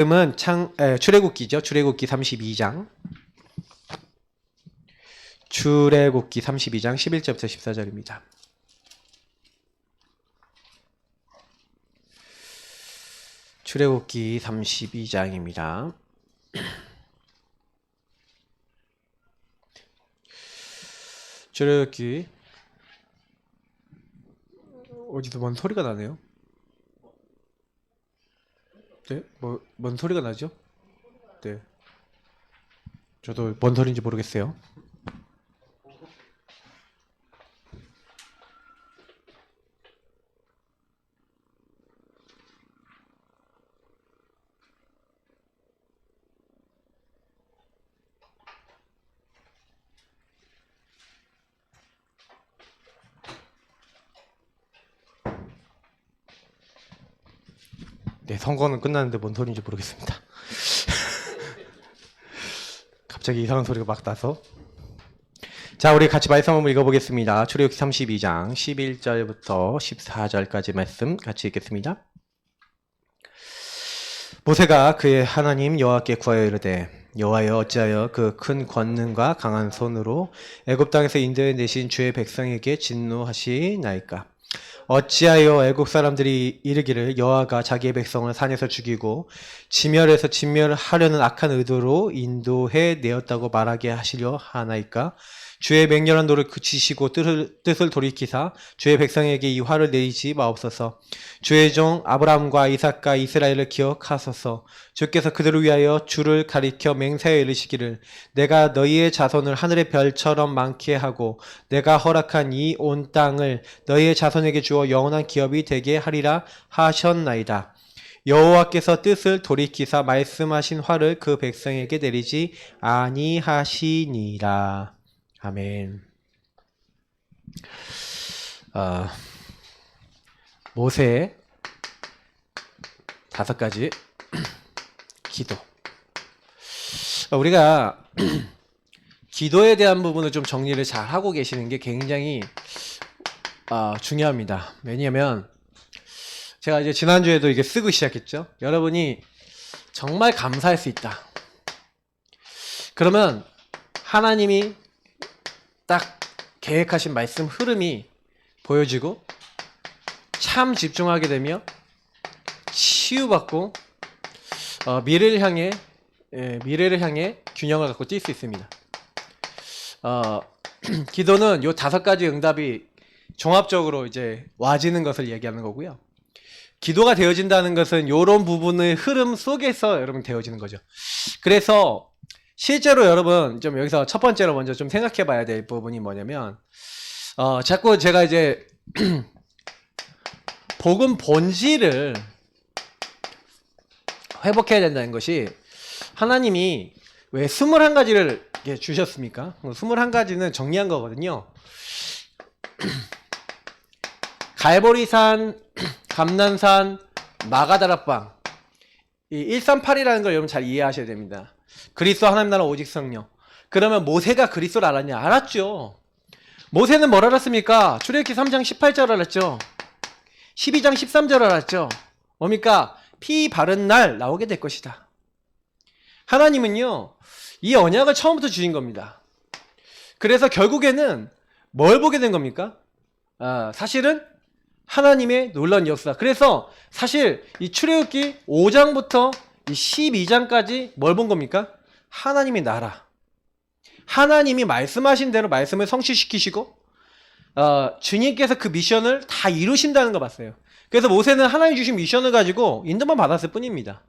지금은 출애굽기죠. 출애굽기 32장. 출애굽기 32장 11절부터 14절입니다. 출애굽기 32장입니다. 출애굽기 어디서 뭔 소리가 나네요? 네? 뭔 소리가 나죠? 네. 저도 뭔 소리인지 모르겠어요. 네, 선거는 끝났는데 뭔 소리인지 모르겠습니다. 갑자기 이상한 소리가 막 나서. 자, 우리 같이 말씀 한번 읽어보겠습니다. 출애굽기 32장 11절부터 14절까지 말씀 같이 읽겠습니다. 모세가 그의 하나님 여호와께 구하여 이르되 여호와여 어찌하여 그 큰 권능과 강한 손으로 애굽 땅에서 인도해 내신 주의 백성에게 진노하시나이까? 어찌하여 애국 사람들이 이르기를 여호와가 자기의 백성을 산에서 죽이고 진멸해서 진멸하려는 악한 의도로 인도해 내었다고 말하게 하시려 하나이까? 주의 맹렬한 노를 그치시고 뜻을 돌이키사 주의 백성에게 이 화를 내리지 마옵소서. 주의 종 아브라함과 이삭과 이스라엘을 기억하소서. 주께서 그들을 위하여 주를 가리켜 맹세하여 이르시기를 내가 너희의 자손을 하늘의 별처럼 많게 하고 내가 허락한 이 온 땅을 너희의 자손에게 주어 영원한 기업이 되게 하리라 하셨나이다. 여호와께서 뜻을 돌이키사 말씀하신 화를 그 백성에게 내리지 아니하시니라. 아멘. 모세의 5가지 기도. 우리가 기도에 대한 부분을 좀 정리를 잘 하고 계시는 게 굉장히 중요합니다. 왜냐하면 제가 이제 지난주에도 이게 쓰고 시작했죠. 여러분이 정말 감사할 수 있다. 그러면 하나님이 딱 계획하신 말씀 흐름이 보여지고 참 집중하게 되며 치유받고 미래를 향해 균형을 갖고 뛸 수 있습니다. 기도는 요 5가지 응답이 종합적으로 이제 와지는 것을 얘기하는 거고요. 기도가 되어진다는 것은 요런 부분의 흐름 속에서 여러분 되어지는 거죠. 그래서 실제로 여러분 좀 여기서 첫 번째로 먼저 좀 생각해 봐야 될 부분이 뭐냐면 자꾸 제가 이제 복음 본질을 회복해야 된다는 것이 하나님이 왜 21가지를 주셨습니까? 21가지는 정리한 거거든요. 갈보리산, 감난산, 마가다락방 이 138이라는 걸 여러분 잘 이해하셔야 됩니다. 그리스도 하나님 나라 오직 성령. 그러면 모세가 그리스도를 알았냐? 알았죠. 모세는 뭘 알았습니까? 출애굽기 3장 18절 알았죠. 12장 13절 알았죠. 뭡니까? 피 바른 날 나오게 될 것이다. 하나님은요 이 언약을 처음부터 주신 겁니다. 그래서 결국에는 뭘 보게 된 겁니까? 사실은 하나님의 놀라운 역사. 그래서 사실 이 출애굽기 5장부터 이 12장까지 뭘 본 겁니까? 하나님의 나라. 하나님이 말씀하신 대로 말씀을 성취시키시고 주님께서 그 미션을 다 이루신다는 거 봤어요. 그래서 모세는 하나님 주신 미션을 가지고 인도만 받았을 뿐입니다.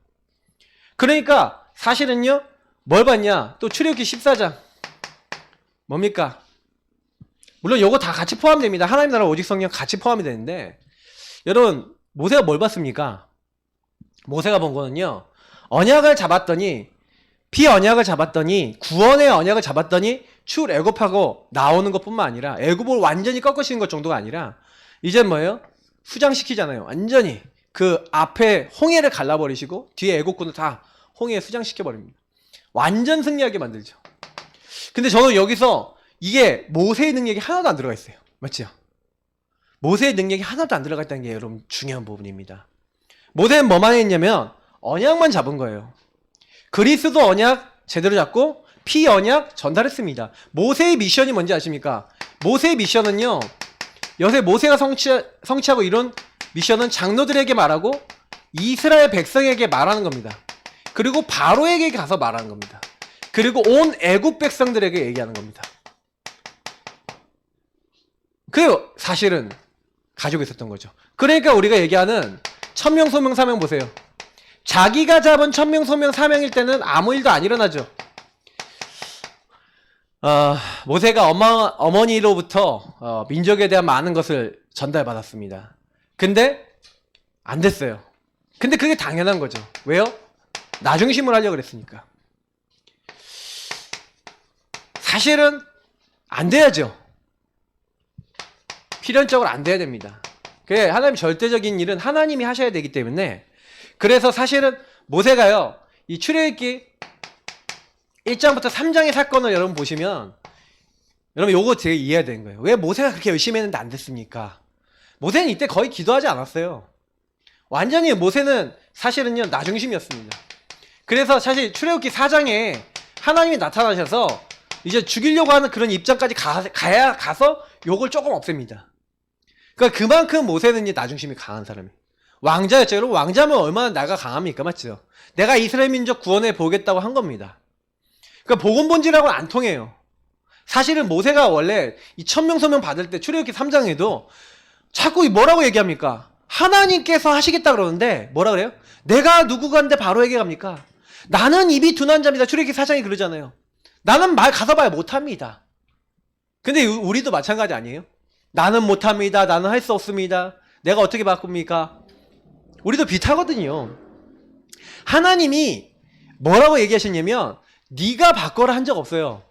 그러니까 사실은요 뭘 봤냐? 또 출애굽기 14장 뭡니까? 물론 요거 다 같이 포함됩니다. 하나님 나라 오직 성령 같이 포함이 되는데 여러분 모세가 뭘 봤습니까? 모세가 본 거는요 언약을 잡았더니 피언약을 잡았더니 구원의 언약을 잡았더니 출애굽하고 나오는 것뿐만 아니라 애굽을 완전히 꺾으시는 것 정도가 아니라 이제 뭐예요? 수장시키잖아요. 완전히 그 앞에 홍해를 갈라버리시고 뒤에 애국군을 다 홍해에 수장시켜버립니다. 완전 승리하게 만들죠. 근데 저는 여기서 이게 모세의 능력이 하나도 안 들어가 있어요. 맞죠? 모세의 능력이 하나도 안 들어가 있다는 게 여러분 중요한 부분입니다. 모세는 뭐만 했냐면 언약만 잡은 거예요. 그리스도 언약 제대로 잡고 피 언약 전달했습니다. 모세의 미션이 뭔지 아십니까? 모세의 미션은요, 여태 모세가 성취하고 이런 미션은 장로들에게 말하고 이스라엘 백성에게 말하는 겁니다. 그리고 바로에게 가서 말하는 겁니다. 그리고 온 애국 백성들에게 얘기하는 겁니다. 그 사실은 가지고 있었던 거죠. 그러니까 우리가 얘기하는 천명 소명 사명 보세요. 자기가 잡은 천명 소명 사명일 때는 아무 일도 안 일어나죠. 모세가 어머니로부터 민족에 대한 많은 것을 전달받았습니다. 근데 안 됐어요. 근데 그게 당연한 거죠. 왜요? 나 중심으로 하려고 그랬으니까. 사실은 안 돼야죠. 필연적으로 안 돼야 됩니다. 그게 하나님 절대적인 일은 하나님이 하셔야 되기 때문에, 그래서 사실은 모세가요, 이 출애굽기 1장부터 3장의 사건을 여러분 보시면 여러분 요거 되게 이해해야 되는 거예요. 왜 모세가 그렇게 열심히 했는데 안 됐습니까? 모세는 이때 거의 기도하지 않았어요. 완전히 모세는 사실은요 나 중심이었습니다. 그래서 사실 출애굽기 4장에 하나님이 나타나셔서 이제 죽이려고 하는 그런 입장까지 가서 요걸 조금 없앱니다. 그러니까 그만큼 모세는 이제 나 중심이 강한 사람이에요. 왕자였죠. 여러분 왕자면 얼마나 나가 강합니까? 맞죠? 내가 이스라엘 민족 구원해 보겠다고 한 겁니다. 그러니까 복음 본질하고는 안 통해요. 사실은 모세가 원래 이 천명소명 받을 때 출애굽기 3장에도 자꾸 뭐라고 얘기합니까? 하나님께서 하시겠다 그러는데 뭐라 그래요? 내가 누구간데 바로에게 갑니까? 나는 입이 둔한 자입니다. 출애굽기 4장에 그러잖아요. 나는 말 가서 봐야 못합니다. 근데 우리도 마찬가지 아니에요? 나는 못합니다. 나는 할 수 없습니다. 내가 어떻게 바꿉니까? 우리도 비슷하거든요. 하나님이 뭐라고 얘기하셨냐면 네가 바꿔라 한 적 없어요.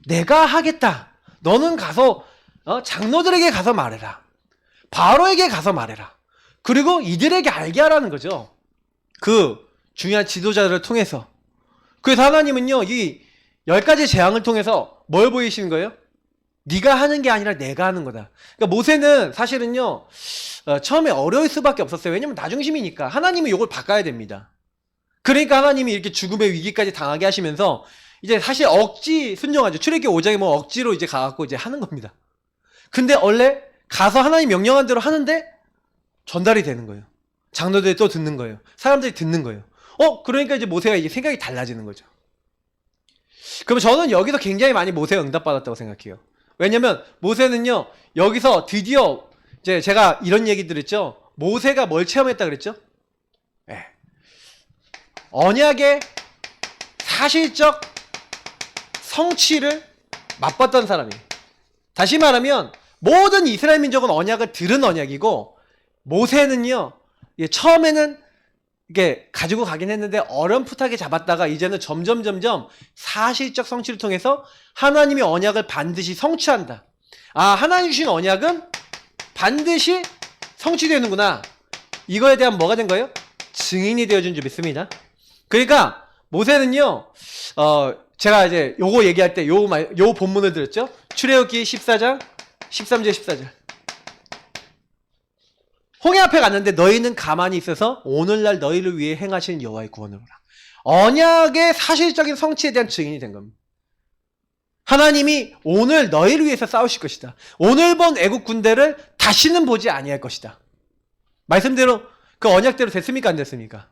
내가 하겠다. 너는 가서 장로들에게 가서 말해라. 바로에게 가서 말해라. 그리고 이들에게 알게 하라는 거죠. 그 중요한 지도자들을 통해서. 그래서 하나님은요 이 10가지 재앙을 통해서 뭘 보이시는 거예요? 네가 하는 게 아니라 내가 하는 거다. 그러니까 모세는 사실은요 처음에 어려울 수밖에 없었어요. 왜냐면 나 중심이니까. 하나님은 이걸 바꿔야 됩니다. 그러니까 하나님이 이렇게 죽음의 위기까지 당하게 하시면서 이제 사실 억지 순종하죠. 출애굽기 5장에 뭐 억지로 이제 가갖고 이제 하는 겁니다. 근데 원래 가서 하나님 명령한 대로 하는데 전달이 되는 거예요. 장로들이 또 듣는 거예요. 사람들이 듣는 거예요. 그러니까 이제 모세가 이제 생각이 달라지는 거죠. 그러면 저는 여기서 굉장히 많이 모세가 응답받았다고 생각해요. 왜냐면 모세는요 여기서 드디어 이제 제가 이런 얘기 들었죠. 모세가 뭘 체험했다 그랬죠? 네. 언약의 사실적 성취를 맛봤던 사람이에요. 다시 말하면 모든 이스라엘 민족은 언약을 들은 언약이고 모세는요 처음에는 이게 가지고 가긴 했는데 어렴풋하게 잡았다가 이제는 점점 사실적 성취를 통해서 하나님의 언약을 반드시 성취한다. 하나님 주신 언약은 반드시 성취되는구나. 이거에 대한 뭐가 된 거예요? 증인이 되어준 줄 믿습니다. 그러니까 모세는요 제가 이제 요거 얘기할 때 요 본문을 들었죠. 출애굽기 14장 13절 14절. 홍해 앞에 갔는데 너희는 가만히 있어서 오늘날 너희를 위해 행하시는 여호와의 구원을 보라. 언약의 사실적인 성취에 대한 증인이 된 겁니다. 하나님이 오늘 너희를 위해서 싸우실 것이다. 오늘 본 애국 군대를 다시는 보지 아니할 것이다. 말씀대로 그 언약대로 됐습니까? 안 됐습니까?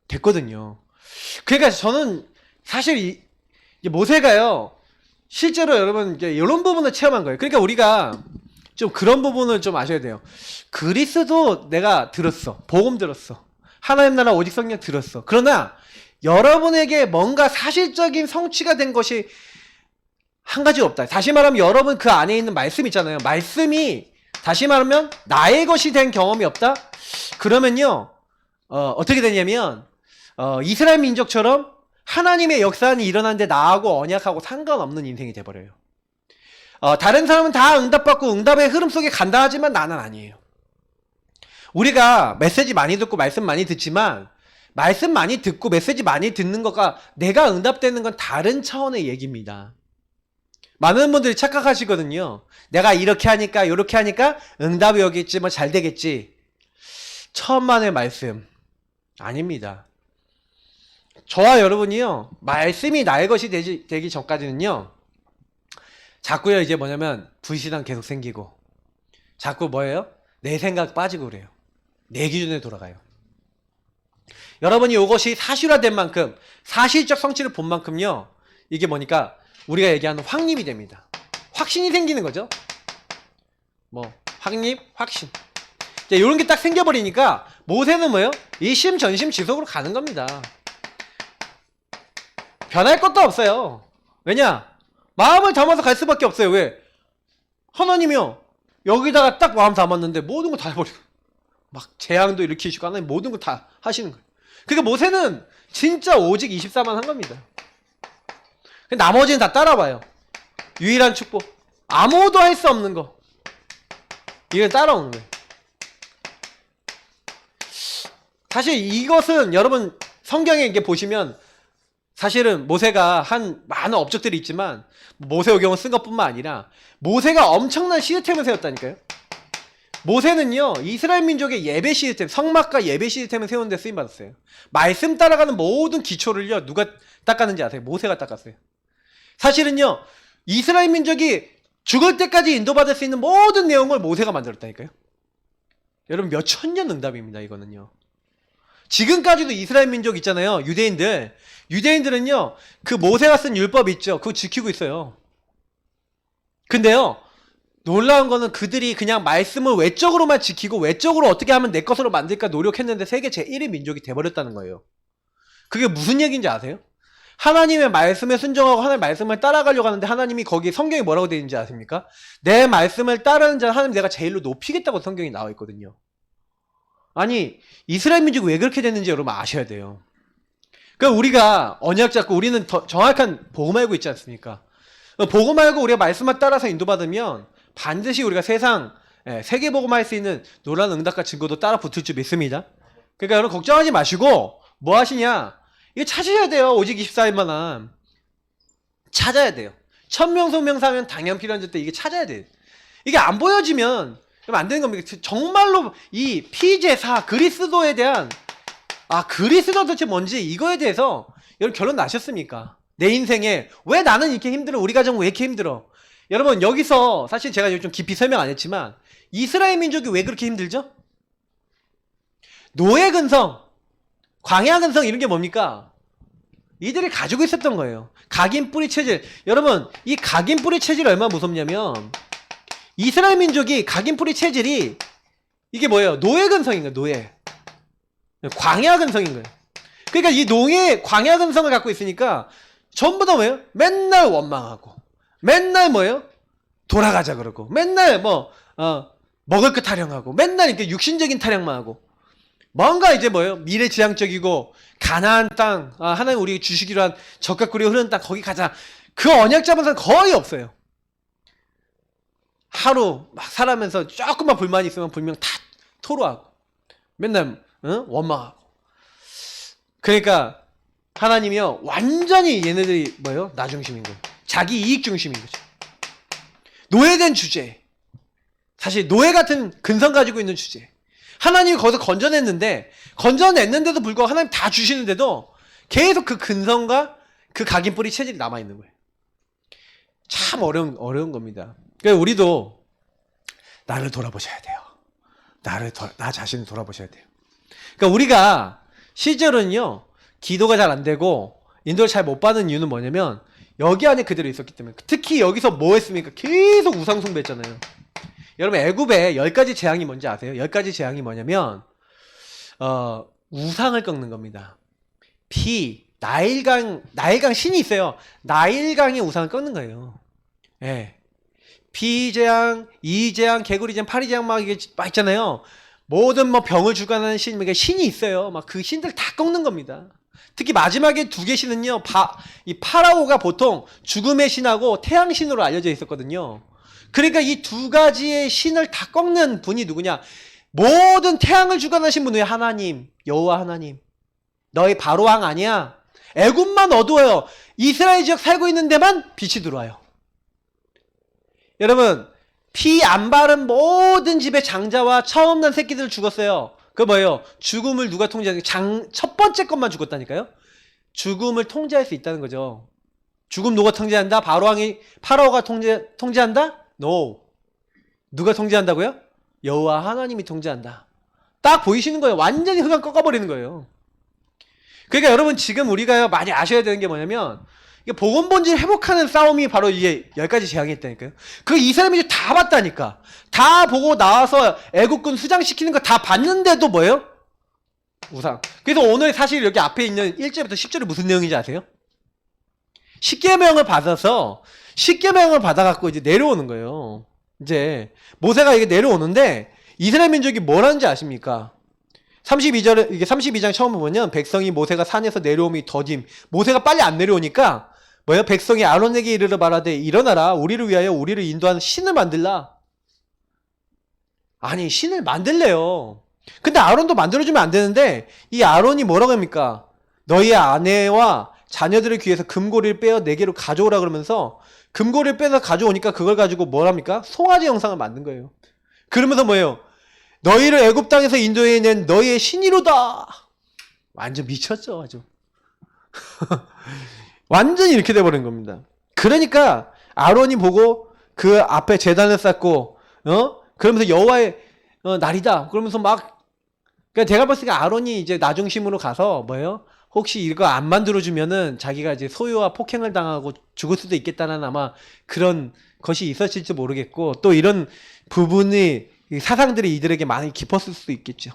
됐거든요. 그러니까 저는 사실 이 모세가요 실제로 여러분 이제 이런 부분을 체험한 거예요. 그러니까 우리가 좀 그런 부분을 좀 아셔야 돼요. 그리스도 내가 들었어. 복음 들었어. 하나님 나라 오직 성령 들었어. 그러나 여러분에게 뭔가 사실적인 성취가 된 것이 한 가지 없다. 다시 말하면 여러분 그 안에 있는 말씀 있잖아요. 말씀이 다시 말하면 나의 것이 된 경험이 없다? 그러면요 어떻게 되냐면 이스라엘 민족처럼 하나님의 역사는 일어나는데 나하고 언약하고 상관없는 인생이 돼버려요. 다른 사람은 다 응답받고 응답의 흐름 속에 간다 하지만 나는 아니에요. 우리가 메시지 많이 듣고 말씀 많이 듣지만 말씀 많이 듣고 메시지 많이 듣는 것과 내가 응답되는 건 다른 차원의 얘기입니다. 많은 분들이 착각하시거든요. 내가 이렇게 하니까 이렇게 하니까 응답이 오겠지 뭐 잘 되겠지. 천만의 말씀 아닙니다. 저와 여러분이요, 말씀이 나의 것이 되기 전까지는요, 자꾸요, 이제 뭐냐면, 불신앙 계속 생기고, 자꾸 뭐예요? 내 생각 빠지고 그래요. 내 기준에 돌아가요. 여러분이 이것이 사실화된 만큼, 사실적 성취를 본 만큼요, 이게 뭐니까, 우리가 얘기하는 확립이 됩니다. 확신이 생기는 거죠. 뭐, 확립, 확신. 이런 게 딱 생겨버리니까, 모세는 뭐예요? 이심전심 지속으로 가는 겁니다. 변할 것도 없어요. 왜냐? 마음을 담아서 갈 수밖에 없어요. 왜? 하나님이요, 여기다가 딱 마음 담았는데 모든 거 다 해버리고 막 재앙도 일으키시고 하나님 모든 거 다 하시는 거예요. 그러니까 모세는 진짜 오직 24만 한 겁니다. 나머지는 다 따라와요. 유일한 축복, 아무도 할 수 없는 거, 이걸 따라오는 거예요. 사실 이것은 여러분 성경에 이게 보시면 사실은 모세가 한 많은 업적들이 있지만 모세오경을 쓴 것뿐만 아니라 모세가 엄청난 시스템을 세웠다니까요. 모세는요, 이스라엘 민족의 예배 시스템, 성막과 예배 시스템을 세우는 데 쓰임받았어요. 말씀 따라가는 모든 기초를요, 누가 닦았는지 아세요? 모세가 닦았어요. 사실은요, 이스라엘 민족이 죽을 때까지 인도받을 수 있는 모든 내용을 모세가 만들었다니까요. 여러분, 몇 천년 응답입니다, 이거는요. 지금까지도 이스라엘 민족 있잖아요, 유대인들은요, 그 모세가 쓴 율법 있죠, 그거 지키고 있어요. 근데요, 놀라운 거는 그들이 그냥 말씀을 외적으로만 지키고 외적으로 어떻게 하면 내 것으로 만들까 노력했는데 세계 제1의 민족이 돼버렸다는 거예요. 그게 무슨 얘기인지 아세요? 하나님의 말씀에 순종하고 하나님의 말씀을 따라가려고 하는데 하나님이 거기 성경에 뭐라고 되어 있는지 아십니까? 내 말씀을 따르는 자는 하나님 내가 제일로 높이겠다고 성경이 나와 있거든요. 아니, 이스라엘 민족이 왜 그렇게 됐는지 여러분 아셔야 돼요. 그러니까 우리가 언약 잡고 우리는 더 정확한 복음 알고 있지 않습니까? 복음 알고 우리가 말씀을 따라서 인도받으면 반드시 우리가 세계 복음 할 수 있는 놀라운 응답과 증거도 따라 붙을 줄 믿습니다. 그러니까 여러분 걱정하지 마시고 뭐 하시냐? 이거 찾으셔야 돼요. 오직 24일만한 찾아야 돼요. 천명소명사면 당연 필요한 때 이게 찾아야 돼요. 이게 안 보여지면 안 되는 겁니다. 정말로 이 피제사 그리스도에 대한 그리스도 도대체 뭔지 이거에 대해서 여러분 결론 나셨습니까? 내 인생에 왜 나는 이렇게 힘들어? 우리 가정은 왜 이렇게 힘들어? 여러분 여기서 사실 제가 좀 깊이 설명 안 했지만 이스라엘 민족이 왜 그렇게 힘들죠? 노예 근성, 광야 근성 이런 게 뭡니까? 이들이 가지고 있었던 거예요. 각인 뿌리 체질. 여러분 이 각인 뿌리 체질이 얼마나 무섭냐면 이스라엘 민족이 각인 뿌리 체질이 이게 뭐예요? 노예 근성인 거예요. 노예. 광야 근성인 거예요. 그러니까 이 노예 광야 근성을 갖고 있으니까 전부 다 뭐예요? 맨날 원망하고 맨날 뭐예요? 돌아가자 그러고 맨날 먹을 것 타령하고 맨날 이렇게 육신적인 타령만 하고 뭔가 이제 뭐예요? 미래지향적이고 가나안 땅 하나님 우리에게 주시기로 한 적과 꿀이 흐르는 땅 거기 가자. 그 언약 잡은 사람 거의 없어요. 하루 막 살아면서 조금만 불만이 있으면 분명 다 토로하고 맨날 원망하고. 그러니까 하나님이요 완전히 얘네들이 뭐예요? 나 중심인 거예요. 자기 이익 중심인 거죠. 노예된 주제. 사실 노예 같은 근성 가지고 있는 주제. 하나님이 거기서 건져냈는데도 불구하고 하나님 다 주시는데도 계속 그 근성과 그 각인 뿌리 체질이 남아있는 거예요. 참 어려운 겁니다. 그러니까 우리도 나를 돌아보셔야 돼요. 나 자신을 돌아보셔야 돼요. 그러니까 우리가 실제로는요, 기도가 잘 안 되고 인도를 잘 못 받는 이유는 뭐냐면 여기 안에 그대로 있었기 때문에. 특히 여기서 뭐 했습니까? 계속 우상 숭배했잖아요. 여러분 애굽에 10가지 재앙이 뭔지 아세요? 10가지 재앙이 뭐냐면 우상을 꺾는 겁니다. 나일강 신이 있어요. 나일강의 우상을 꺾는 거예요. 예. 비재앙, 이재앙, 개구리재앙, 파리재앙 막 이게 막 있잖아요. 모든 병을 주관하는 신이 있어요. 막 그 신들 다 꺾는 겁니다. 특히 마지막에 2개 신은요, 이 파라오가 보통 죽음의 신하고 태양신으로 알려져 있었거든요. 그러니까 이 2가지의 신을 다 꺾는 분이 누구냐? 모든 태양을 주관하신 분이 하나님, 여호와 하나님. 너희 바로왕 아니야. 애굽만 어두워요. 이스라엘 지역 살고 있는 데만 빛이 들어와요. 여러분 피 안 바른 모든 집의 장자와 처음 난 새끼들 죽었어요. 그 뭐예요? 죽음을 누가 통제하는 첫 번째 것만 죽었다니까요. 죽음을 통제할 수 있다는 거죠. 죽음 누가 통제한다? 파라오가 통제한다? No. 누가 통제한다고요? 여호와 하나님이 통제한다. 딱 보이시는 거예요. 완전히 흑암 꺾어버리는 거예요. 그러니까 여러분 지금 우리가 많이 아셔야 되는 게 뭐냐면 이게 복음 본질 회복하는 싸움이 바로 이게 10가지 재앙이 있다니까요. 그 이스라엘민이 다 봤다니까. 다 보고 나와서 애국군 수장시키는 거 다 봤는데도 뭐예요? 우상. 그래서 오늘 사실 여기 앞에 있는 1절부터 10절이 무슨 내용인지 아세요? 십계명을 받아서 십계명을 받아갖고 이제 내려오는 거예요. 이제 모세가 이게 내려오는데 이스라엘 민족이 뭘 하는지 아십니까? 32절, 이게 32장 처음 보면 백성이 모세가 산에서 내려옴이 더딤. 모세가 빨리 안 내려오니까 뭐야? 백성이 아론에게 이르러 말하되 일어나라. 우리를 위하여 우리를 인도하는 신을 만들라. 아니 신을 만들래요. 근데 아론도 만들어주면 안 되는데 이 아론이 뭐라고 합니까? 너희의 아내와 자녀들을 귀해서 금고리를 빼어 내게로 가져오라 그러면서 금고리를 빼서 가져오니까 그걸 가지고 뭘 합니까? 송아지 형상을 만든 거예요. 그러면서 뭐예요? 너희를 애굽 땅에서 인도해낸 너희의 신이로다. 완전 미쳤죠, 아주. 완전히 이렇게 돼버린 겁니다. 그러니까 아론이 보고 그 앞에 제단을 쌓고, 그러면서 여호와의 날이다. 그러면서 막, 그러니까 제가 봤을 때 아론이 이제 나중심으로 가서 뭐예요? 혹시 이거 안 만들어주면은 자기가 이제 소유와 폭행을 당하고 죽을 수도 있겠다는 아마 그런 것이 있었을지 모르겠고, 또 이런 부분이 사상들이 이들에게 많이 깊었을 수도 있겠죠.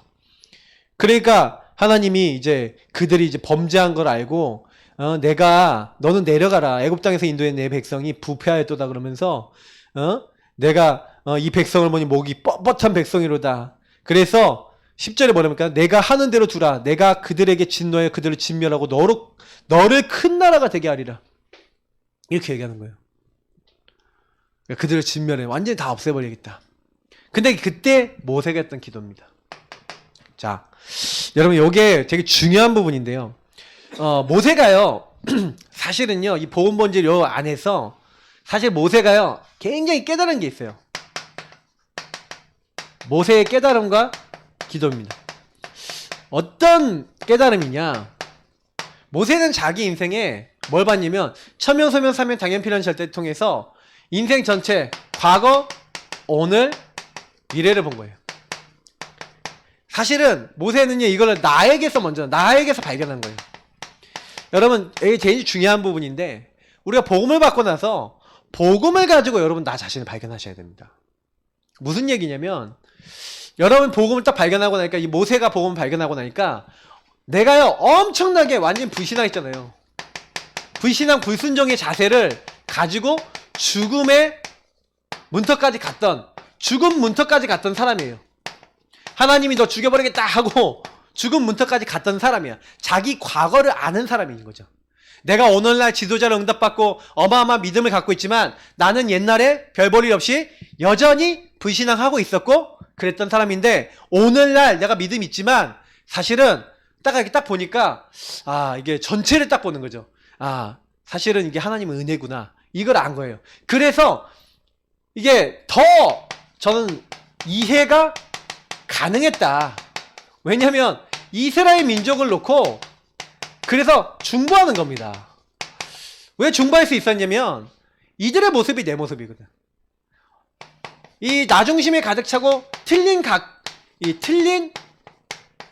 그러니까 하나님이 이제 그들이 이제 범죄한 걸 알고 너는 내려가라. 애굽 땅에서 인도해 내 백성이 부패하였도다 그러면서 내가 이 백성을 보니 목이 뻣뻣한 백성이로다. 그래서 10절에 뭐랍니까? 내가 하는 대로 두라. 내가 그들에게 진노하여 그들을 진멸하고 너를 큰 나라가 되게 하리라. 이렇게 얘기하는 거예요. 그들을 진멸해. 완전히 다 없애버리겠다. 근데 그때 모세가 했던 기도입니다. 자, 여러분 요게 되게 중요한 부분인데요. 모세가요. 사실은요. 이 복음 본질 요 안에서 사실 모세가요. 굉장히 깨달은 게 있어요. 모세의 깨달음과 기도입니다. 어떤 깨달음이냐? 모세는 자기 인생에 뭘 봤냐면 천명, 소명, 사명, 당연, 필연, 절대 통해서 인생 전체 과거, 오늘, 미래를 본 거예요. 사실은 모세는요 이걸 나에게서 발견한 거예요. 여러분 이게 제일 중요한 부분인데 우리가 복음을 받고 나서 복음을 가지고 여러분 나 자신을 발견하셔야 됩니다. 무슨 얘기냐면 여러분 복음을 딱 발견하고 나니까 이 모세가 복음을 발견하고 나니까 내가요 엄청나게 완전 불신앙했잖아요. 불신앙 불순종의 자세를 가지고 죽음의 문턱까지 갔던 사람이에요. 하나님이 너 죽여버리겠다 하고 죽음 문턱까지 갔던 사람이야. 자기 과거를 아는 사람인 거죠. 내가 오늘날 지도자를 응답받고 어마어마한 믿음을 갖고 있지만 나는 옛날에 별 볼 일 없이 여전히 불신앙하고 있었고 그랬던 사람인데 오늘날 내가 믿음이 있지만 사실은 딱 이렇게 딱 보니까 이게 전체를 딱 보는 거죠. 사실은 이게 하나님의 은혜구나. 이걸 안 거예요. 그래서 이게 더 저는 이해가 가능했다. 왜냐하면 이스라엘 민족을 놓고 그래서 중보하는 겁니다. 왜 중보할 수 있었냐면 이들의 모습이 내 모습이거든. 이 나중심에 가득 차고 틀린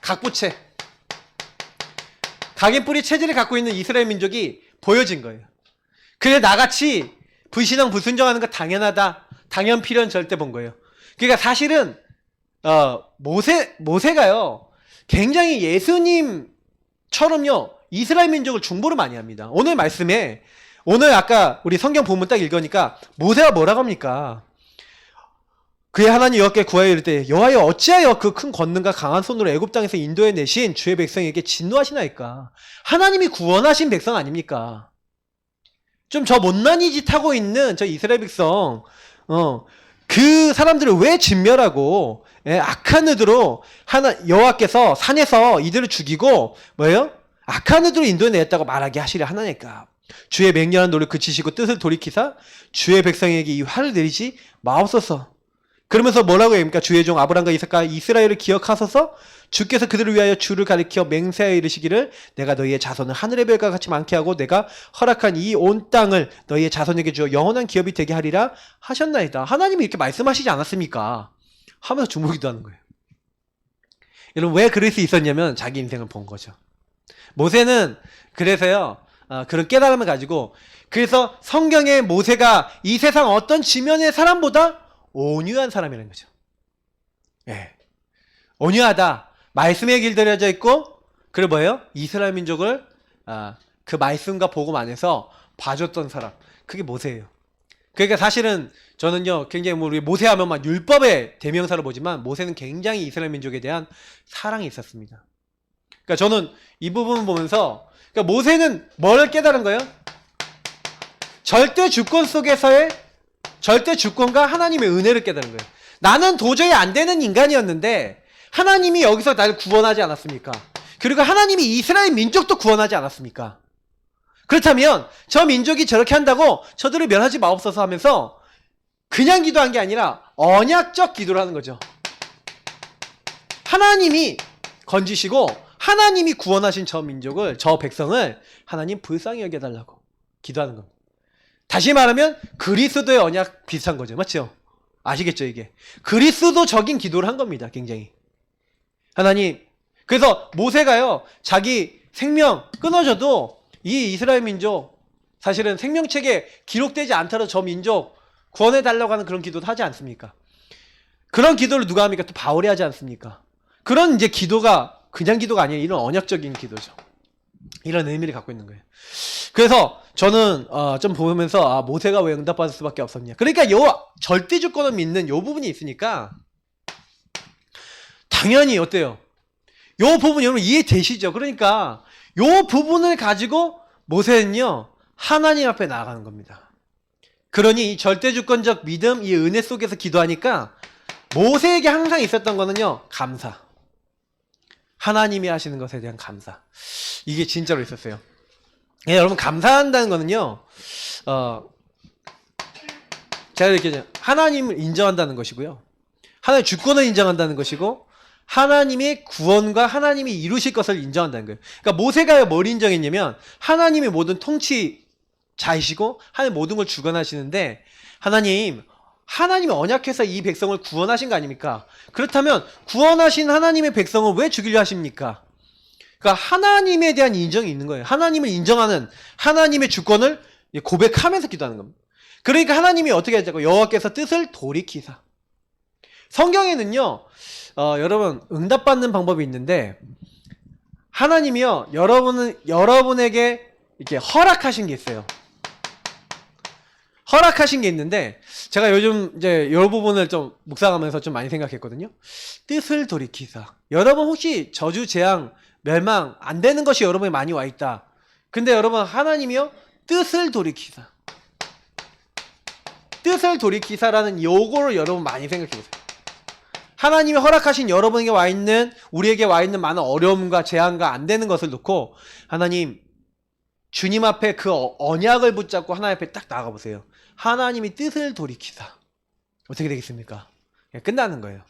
각부채 각인 뿌리 체질을 갖고 있는 이스라엘 민족이 보여진 거예요. 그래 나같이 불신앙 불순종하는 거 당연하다. 당연 필연 절대 본 거예요. 그러니까 사실은 모세가요 굉장히 예수님처럼요 이스라엘 민족을 중보를 많이 합니다. 오늘 말씀에 오늘 아까 우리 성경 본문 딱 읽으니까 모세가 뭐라고 합니까? 그의 하나님 여호와께 구하여 이를 때 여호와여 어찌하여 그 큰 권능과 강한 손으로 애굽 땅에서 인도해 내신 주의 백성에게 진노하시나이까? 하나님이 구원하신 백성 아닙니까? 좀 저 못난이 짓 하고 있는 저 이스라엘 백성 그 사람들을 왜 진멸하고 악한 의도로 여호와께서 산에서 이들을 죽이고 뭐예요? 악한 의도로 인도해냈다고 말하게 하시려 하나니까 주의 맹렬한 노를 그치시고 뜻을 돌이키사 주의 백성에게 이 화를 내리지 마옵소서. 그러면서 뭐라고 합니까? 주의 종 아브람과 이삭과 이스라엘을 기억하소서 주께서 그들을 위하여 주를 가리켜 맹세하여 이르시기를 내가 너희의 자손을 하늘의 별과 같이 많게 하고 내가 허락한 이 온 땅을 너희의 자손에게 주어 영원한 기업이 되게 하리라 하셨나이다. 하나님이 이렇게 말씀하시지 않았습니까? 하면서 주무기도 하는 거예요. 여러분 왜 그럴 수 있었냐면 자기 인생을 본 거죠. 모세는 그래서요 그런 깨달음을 가지고 그래서 성경에 모세가 이 세상 어떤 지면의 사람보다 온유한 사람이라는 거죠. 예, 온유하다. 말씀에 길들여져 있고 그리고 뭐예요? 이스라엘 민족을 그 말씀과 복음 안에서 봐줬던 사람. 그게 모세예요. 그러니까 사실은 저는요 굉장히 우리 모세하면 막 율법의 대명사로 보지만 모세는 굉장히 이스라엘 민족에 대한 사랑이 있었습니다. 그러니까 저는 이 부분을 보면서 그러니까 모세는 뭘 깨달은 거예요? 절대 주권 속에서의 절대 주권과 하나님의 은혜를 깨달은 거예요. 나는 도저히 안 되는 인간이었는데 하나님이 여기서 나를 구원하지 않았습니까? 그리고 하나님이 이스라엘 민족도 구원하지 않았습니까? 그렇다면 저 민족이 저렇게 한다고 저들을 멸하지 마옵소서 하면서 그냥 기도한 게 아니라 언약적 기도를 하는 거죠. 하나님이 건지시고 하나님이 구원하신 저 민족을, 저 백성을 하나님 불쌍히 여겨달라고 기도하는 겁니다. 다시 말하면 그리스도의 언약 비슷한 거죠. 맞죠? 아시겠죠 이게? 그리스도적인 기도를 한 겁니다. 굉장히. 하나님 그래서 모세가요 자기 생명 끊어져도 이 이스라엘 민족 사실은 생명책에 기록되지 않더라도 저 민족 구원해달라고 하는 그런 기도도 하지 않습니까? 그런 기도를 누가 합니까? 또 바울이 하지 않습니까? 그런 이제 기도가 그냥 기도가 아니에요. 이런 언약적인 기도죠. 이런 의미를 갖고 있는 거예요. 그래서 저는 좀 보면서 모세가 왜 응답받을 수밖에 없었냐. 그러니까 요 절대 주권을 믿는 요 부분이 있으니까 당연히 어때요? 요 부분 여러분 이해되시죠? 그러니까 요 부분을 가지고 모세는요 하나님 앞에 나아가는 겁니다. 그러니 이 절대주권적 믿음, 이 은혜 속에서 기도하니까 모세에게 항상 있었던 거는요 감사. 하나님이 하시는 것에 대한 감사. 이게 진짜로 있었어요. 예, 여러분 감사한다는 거는요 제가 이렇게 하나님을 인정한다는 것이고요, 하나님의 주권을 인정한다는 것이고 하나님의 구원과 하나님이 이루실 것을 인정한다는 거예요. 그러니까 모세가 뭘 인정했냐면 하나님의 모든 통치자이시고 하나님 모든 걸 주관하시는데 하나님이 언약해서 이 백성을 구원하신 거 아닙니까? 그렇다면 구원하신 하나님의 백성을 왜 죽이려 하십니까? 그러니까 하나님에 대한 인정이 있는 거예요. 하나님을 인정하는 하나님의 주권을 고백하면서 기도하는 겁니다. 그러니까 하나님이 어떻게 하자고 여호와께서 뜻을 돌이키사. 성경에는요 여러분 응답받는 방법이 있는데 하나님이요 여러분에게 이렇게 허락하신 게 있어요. 허락하신 게 있는데 제가 요즘 이제 이 부분을 좀 묵상하면서 좀 많이 생각했거든요. 뜻을 돌이키사. 여러분 혹시 저주 재앙 멸망 안 되는 것이 여러분에 많이 와 있다. 근데 여러분 하나님이요 뜻을 돌이키사. 뜻을 돌이키사라는 요거를 여러분 많이 생각해 보세요. 하나님이 허락하신 여러분에게 와 있는 우리에게 와 있는 많은 어려움과 재앙과 안 되는 것을 놓고 하나님 주님 앞에 그 언약을 붙잡고 하나님 앞에 딱 나가 보세요. 하나님이 뜻을 돌이키사. 어떻게 되겠습니까? 끝나는 거예요.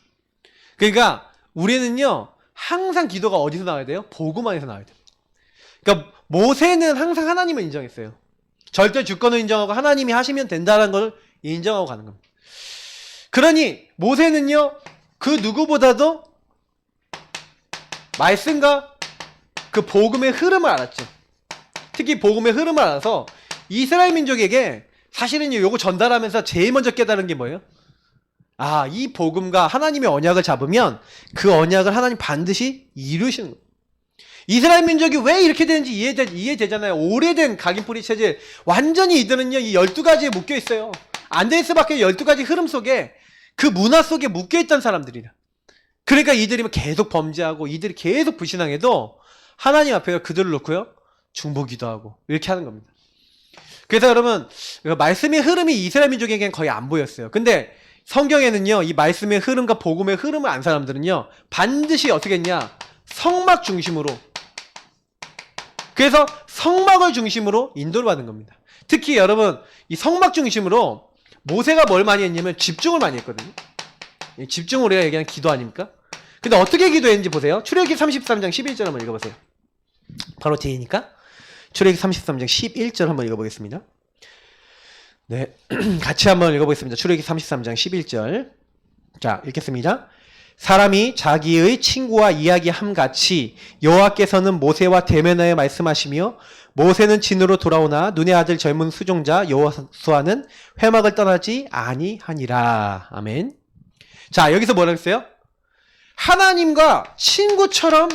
그러니까 우리는요 항상 기도가 어디서 나와야 돼요? 복음 안에서 나와야 돼요. 그러니까 모세는 항상 하나님을 인정했어요. 절대 주권을 인정하고 하나님이 하시면 된다는 걸 인정하고 가는 겁니다. 그러니 모세는요 그 누구보다도 말씀과 그 복음의 흐름을 알았죠. 특히 복음의 흐름을 알아서 이스라엘 민족에게 사실은 요거 전달하면서 제일 먼저 깨달은 게 뭐예요? 이 복음과 하나님의 언약을 잡으면 그 언약을 하나님 반드시 이루시는 거예요. 이스라엘 민족이 왜 이렇게 되는지 이해되잖아요. 오래된 각인뿌리 체제, 완전히 이들은요 이 12가지에 묶여 있어요. 안 될 수밖에 12가지 흐름 속에 그 문화 속에 묶여 있던 사람들이라. 그러니까 이들이 계속 범죄하고 이들이 계속 불신앙해도 하나님 앞에 그들을 놓고요 중보기도 하고 이렇게 하는 겁니다. 그래서 여러분 말씀의 흐름이 이스라엘 민족에게는 거의 안 보였어요. 근데 성경에는요 이 말씀의 흐름과 복음의 흐름을 안 사람들은요 반드시 어떻게 했냐 성막 중심으로, 그래서 성막을 중심으로 인도를 받는 겁니다. 특히 여러분 이 성막 중심으로 모세가 뭘 많이 했냐면 집중을 많이 했거든요. 집중을 해야 얘기하는 기도 아닙니까? 근데 어떻게 기도했는지 보세요. 출애굽기 33장 11절 한번 읽어보세요. 바로 뒤이니까. 출애굽기 33장 11절 한번 읽어보겠습니다. 네, 같이 한번 읽어보겠습니다. 출애굽기 33장 11절. 자, 읽겠습니다. 사람이 자기의 친구와 이야기함같이 여호와께서는 모세와 대면하여 말씀하시며 모세는 진으로 돌아오나 눈의 아들 젊은 수종자 여호수아는 회막을 떠나지 아니하니라. 아멘. 자, 여기서 뭐라고 했어요? 하나님과 친구처럼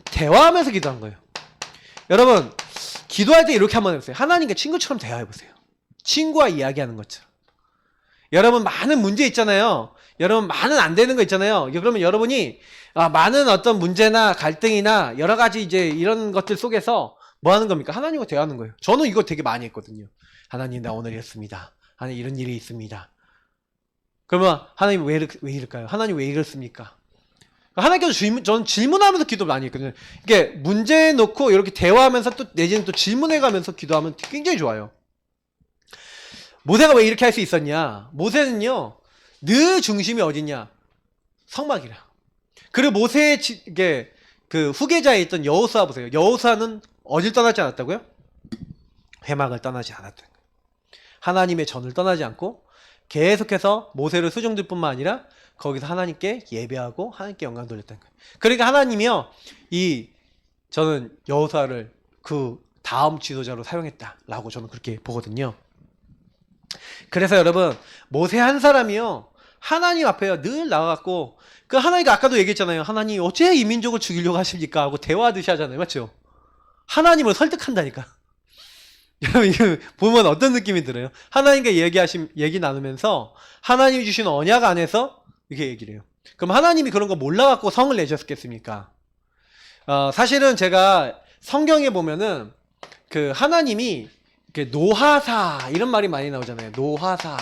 대화하면서 기도한 거예요. 여러분, 기도할 때 이렇게 한번 해보세요. 하나님과 친구처럼 대화해보세요. 친구와 이야기하는 것처럼. 여러분, 많은 문제 있잖아요. 여러분, 많은 안 되는 거 있잖아요. 그러면 여러분이 많은 어떤 문제나 갈등이나 여러 가지 이제 이런 것들 속에서 뭐 하는 겁니까? 하나님과 대화하는 거예요. 저는 이거 되게 많이 했거든요. 하나님, 나 오늘 이랬습니다. 하나님, 이런 일이 있습니다. 그러면 하나님 왜 이럴까요? 하나님 왜 이렇습니까? 하나님께서 저는 질문하면서 기도 많이 했거든요. 이게 문제 놓고 이렇게 대화하면서 또 내지는 또 질문해가면서 기도하면 굉장히 좋아요. 모세가 왜 이렇게 할 수 있었냐? 모세는요, 늘 중심이 어딨냐? 성막이라. 그리고 모세의 이게 그 후계자에 있던 여호수아 보세요. 여호수아는 어딜 떠나지 않았다고요? 회막을 떠나지 않았다는 거예요. 하나님의 전을 떠나지 않고 계속해서 모세를 수종들 뿐만 아니라 거기서 하나님께 예배하고 하나님께 영광 돌렸다는 거예요. 그러니까 하나님이요, 저는 여호수아를 그 다음 지도자로 사용했다라고 저는 그렇게 보거든요. 그래서 여러분, 모세 한 사람이요, 하나님 앞에요 늘 나와갖고, 그 하나님이 아까도 얘기했잖아요. 하나님 어째 이 민족을 죽이려고 하십니까? 하고 대화하듯이 하잖아요. 맞죠? 하나님을 설득한다니까. 여러분, 이거 보면 어떤 느낌이 들어요? 하나님과 얘기 나누면서 하나님이 주신 언약 안에서 이렇게 얘기를 해요. 그럼 하나님이 그런 거 몰라갖고 성을 내셨겠습니까? 사실은 제가 성경에 보면은 그 하나님이 노하사 이런 말이 많이 나오잖아요. 노하사.